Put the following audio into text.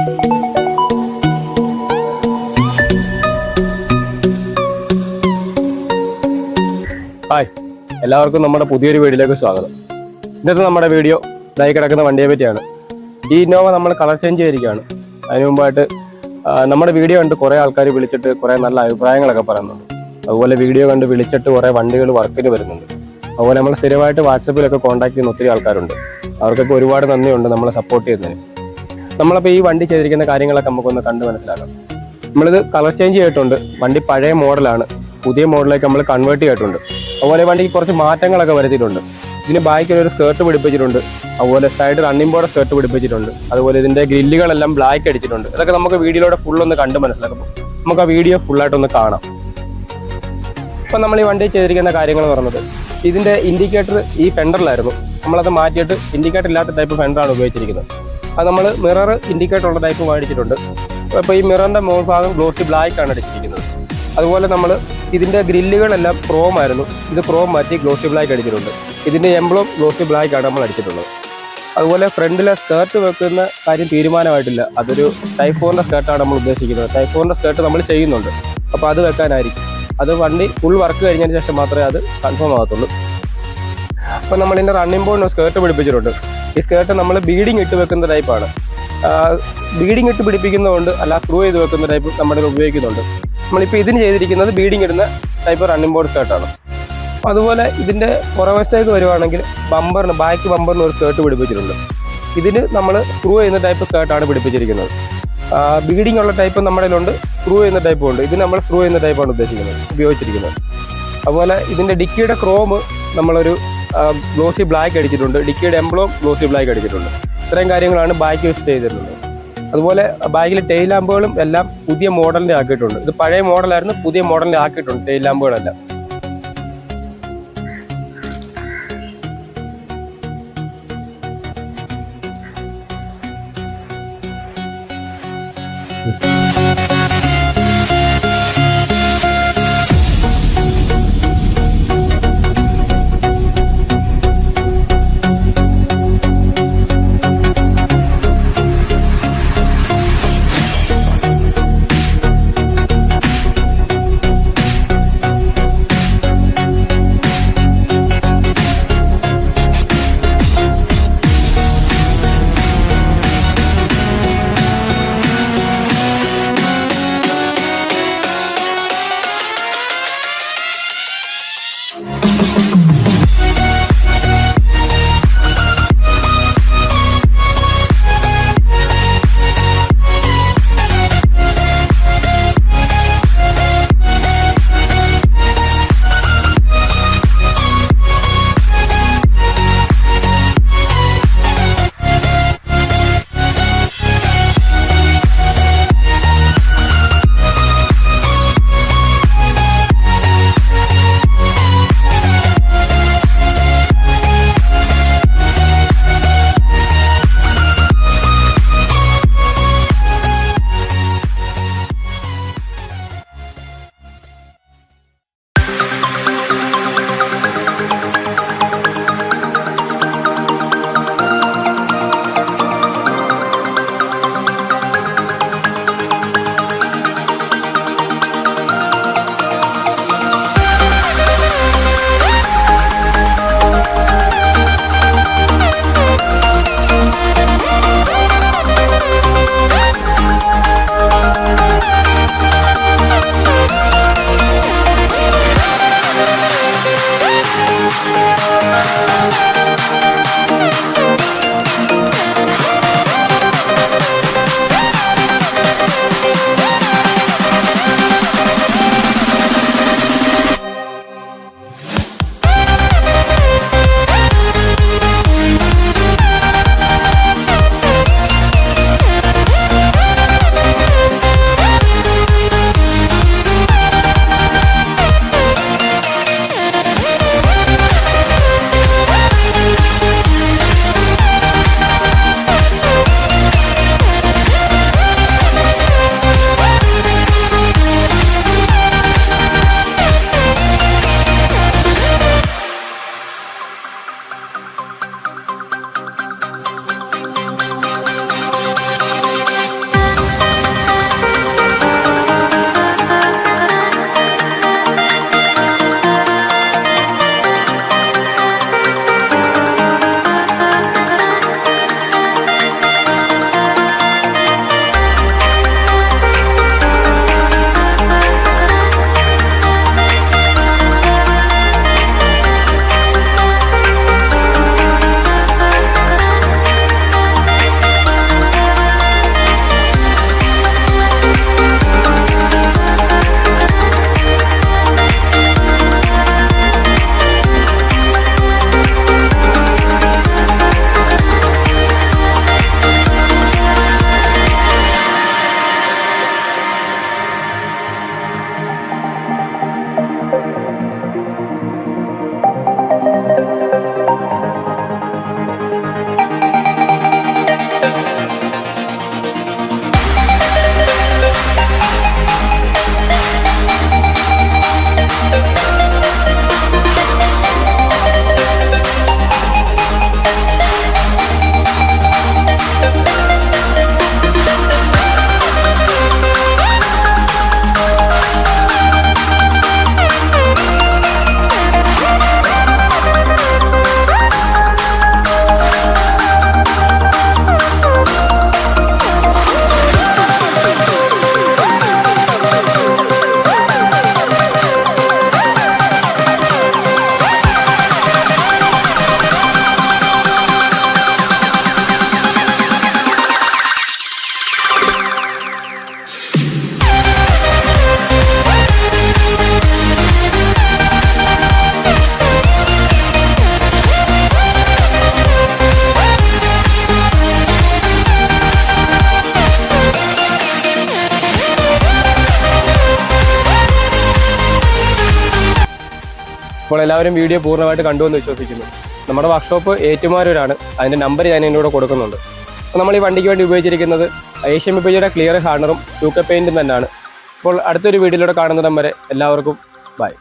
Hi, എല്ലാവർക്കും നമ്മുടെ പുതിയൊരു വീഡിയോയിലേക്ക് സ്വാഗതം. ഇന്നത്തെ നമ്മുടെ വീഡിയോ ഇതായി കിടക്കുന്ന വണ്ടിയെ പറ്റിയാണ്. ഈ ഇന്നോവ നമ്മൾ കളർ ചേഞ്ച് ചെയ്തിരിക്കുകയാണ്. അതിന് മുമ്പായിട്ട് നമ്മുടെ വീഡിയോ കണ്ട് കുറേ ആൾക്കാർ വിളിച്ചിട്ട് കുറേ നല്ല അഭിപ്രായങ്ങളൊക്കെ പറയുന്നുണ്ട്. അതുപോലെ വീഡിയോ കണ്ട് വിളിച്ചിട്ട് കുറേ വണ്ടികൾ വർക്കിന് വരുന്നുണ്ട്. അതുപോലെ നമ്മൾ സ്ഥിരമായിട്ട് വാട്സപ്പിലൊക്കെ കോൺടാക്ട് ചെയ്യുന്ന ഒത്തിരി ആൾക്കാരുണ്ട്. അവർക്കൊക്കെ ഒരുപാട് നന്ദിയുണ്ട് നമ്മളെ സപ്പോർട്ട് ചെയ്യുന്നതിന്. നമ്മളപ്പോൾ ഈ വണ്ടി ചെയ്തിരിക്കുന്ന കാര്യങ്ങളൊക്കെ നമുക്കൊന്ന് കണ്ട് മനസ്സിലാക്കാം. നമ്മളിത് കളർ ചേഞ്ച് ചെയ്തിട്ടുണ്ട്. വണ്ടി പഴയ മോഡലാണ്, പുതിയ മോഡലിലേക്ക് നമ്മൾ കൺവേർട്ട് ചെയ്തിട്ടുണ്ട്. അതുപോലെ വണ്ടിക്ക് കുറച്ച് മാറ്റങ്ങളൊക്കെ വരുത്തിയിട്ടുണ്ട്. ഇതിന് ബാക്കിൽ ഒരു സ്കേർട്ട് പിടിപ്പിച്ചിട്ടുണ്ട്. അതുപോലെ സൈഡ് റണ്ണിംഗ് ബോർഡ് സ്കേർട്ട് പിടിപ്പിച്ചിട്ടുണ്ട്. അതുപോലെ ഇതിന്റെ ഗ്രില്ലുകളെല്ലാം ബ്ലാക്ക് അടിച്ചിട്ടുണ്ട്. ഇതൊക്കെ നമുക്ക് വീഡിയോയിലൂടെ ഫുള്ളൊന്ന് കണ്ട് മനസ്സിലാക്കും. നമുക്ക് ആ വീഡിയോ ഫുള്ളായിട്ടൊന്ന് കാണാം. ഇപ്പം നമ്മൾ ഈ വണ്ടി ചെയ്തിരിക്കുന്ന കാര്യങ്ങൾ എന്ന് പറയുന്നത്, ഇതിന്റെ ഇൻഡിക്കേറ്റർ ഈ ഫെൻഡറിലായിരുന്നു. നമ്മളത് മാറ്റിയിട്ട് ഇൻഡിക്കേറ്റർ ഇല്ലാത്ത ടൈപ്പ് ഫെൻഡറാണ് ഉപയോഗിച്ചിരിക്കുന്നത്. അത് നമ്മൾ മിറർ ഇൻഡിക്കേറ്റർ ഉള്ള ടൈപ്പ് മേടിച്ചിട്ടുണ്ട്. അപ്പോൾ ഈ മിററിന്റെ മുകൾ ഭാഗം ഗ്ലോസി ബ്ലാക്ക് ആണ് അടിച്ചിരിക്കുന്നത്. അതുപോലെ നമ്മൾ ഇതിന്റെ ഗ്രില്ലുകളെല്ലാം ക്രോം ആയിരുന്നു. ഇത് ക്രോം മാറ്റി ഗ്ലോസി ബ്ലാക്ക് അടിച്ചിട്ടുണ്ട്. ഇതിന്റെ എംബ്ലം ഗ്ലോസി ബ്ലാക്ക് ആണ് നമ്മൾ അടിച്ചിട്ടുള്ളത്. അതുപോലെ ഫ്രണ്ടിലെ സ്കേർട്ട് വെക്കുന്ന കാര്യം തീരുമാനമായിട്ടില്ല. അതൊരു ടൈപ്പ് 4ന്റെ സ്കേർട്ടാണ് നമ്മൾ ഉദ്ദേശിക്കുന്നത്. ടൈപ്പ് 4ന്റെ സ്കേർട്ട് നമ്മൾ ചെയ്യുന്നുണ്ട്. അപ്പോൾ അത് വെക്കാനായിരിക്കും. അത് വണ്ടി ഫുൾ വർക്ക് കഴിഞ്ഞതിന് ശേഷം മാത്രമേ അത് കൺഫേം ആകത്തുള്ളൂ. അപ്പോൾ നമ്മളിതിൻ്റെ റണ്ണിംഗ് ബോർഡിന് സ്കേർട്ട് പിടിപ്പിച്ചിട്ടുണ്ട്. ഈ സ്കേർട്ട് നമ്മൾ ബീഡിങ് ഇട്ട് വെക്കുന്ന ടൈപ്പാണ്. ബീഡിങ് ഇട്ട് പിടിപ്പിക്കുന്നതുകൊണ്ട് അല്ല സ്ക്രൂ ചെയ്ത് വെക്കുന്ന ടൈപ്പ് നമ്മുടെ ഉപയോഗിക്കുന്നുണ്ട്. നമ്മളിപ്പോൾ ഇതിന് ചെയ്തിരിക്കുന്നത് ബീഡിങ് ഇടുന്ന ടൈപ്പ് റണ്ണിംഗ് ബോർഡ് സ്കേർട്ടാണ്. അതുപോലെ ഇതിൻ്റെ പുറവശത്തേക്ക് വരുവാണെങ്കിൽ ബമ്പറിന് ബാക്ക് ബമ്പറിന് ഒരു സ്കേർട്ട് പിടിപ്പിച്ചിട്ടുണ്ട്. ഇതിന് നമ്മൾ സ്ക്രൂ ചെയ്യുന്ന ടൈപ്പ് സ്കേർട്ടാണ് പിടിപ്പിച്ചിരിക്കുന്നത്. ബീഡിങ് ഉള്ള ടൈപ്പ് നമ്മുടെ കയ്യിലുണ്ട്, സ്ക്രൂ ചെയ്യുന്ന ടൈപ്പും ഉണ്ട്. ഇത് നമ്മൾ സ്ക്രൂ ചെയ്യുന്ന ടൈപ്പാണ് ഉപയോഗിച്ചിരിക്കുന്നത്. അതുപോലെ ഇതിൻ്റെ ഡിക്കിയുടെ ക്രോം നമ്മളൊരു ഗ്ലോസി ബ്ലാക്ക് അടിച്ചിട്ടുണ്ട്. ഡിക്കിയുടെ എംബ്ലം ഗ്ലോസി ബ്ലാക്ക് അടിച്ചിട്ടുണ്ട്. ഇത്രയും കാര്യങ്ങളാണ് ബാക്ക് യൂസ് ചെയ്തിട്ടുള്ളത്. അതുപോലെ ബാക്കിൽ ടെയിൽ ലാമ്പുകളും എല്ലാം പുതിയ മോഡലിൻ്റെ ആക്കിയിട്ടുണ്ട്. ഇത് പഴയ മോഡലായിരുന്നു, പുതിയ മോഡലിൻ്റെ ആക്കിയിട്ടുണ്ട് ടെയിൽ ലാമ്പുകളെല്ലാം. അപ്പോൾ എല്ലാവരും വീഡിയോ പൂർണ്ണമായിട്ട് കണ്ടു എന്ന് വിശ്വസിക്കുന്നു. നമ്മുടെ വർക്ക്ഷോപ്പ് ഏറ്റുമാനൂരാണ്. അതിൻ്റെ നമ്പർ ഞാൻ ഇതിൻ്റെ കൂടെ കൊടുക്കുന്നുണ്ട്. അപ്പോൾ നമ്മൾ ഈ വണ്ടിക്ക് വേണ്ടി ഉപയോഗിച്ചിരിക്കുന്നത് ഏഷ്യൻ മിപ്പജിയുടെ ക്ലിയർ ഹാർണറും ടൂക്ക പെയിൻറ്റും തന്നെയാണ്. അപ്പോൾ അടുത്തൊരു വീഡിയോയിലൂടെ കാണുന്നിടം വരെ എല്ലാവർക്കും ബൈ.